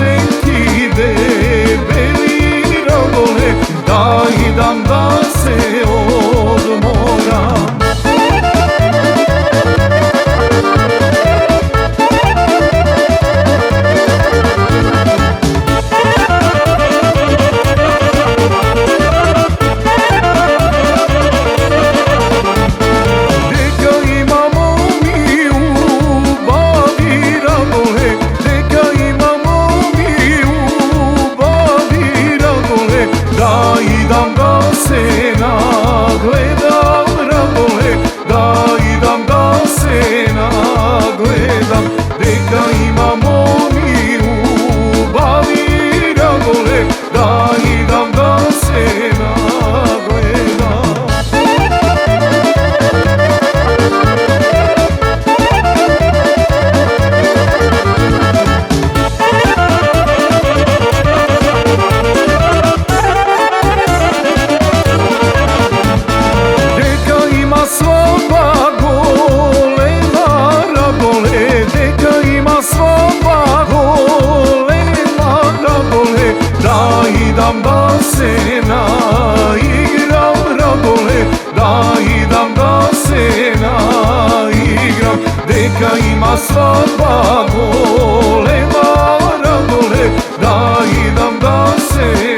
se ti debeli rogole, da idam da se odmoram. Da idam da se nagledam ragole, da idam da se nagledam, deka imamo mi ljubavi ragole, da idam da se nagledam. Svadba golema ragole, deka ima svadba golema ragole, da idam da se naigram ragole, da idam da se naigram, deka ima svadba golema ragole, da idam da se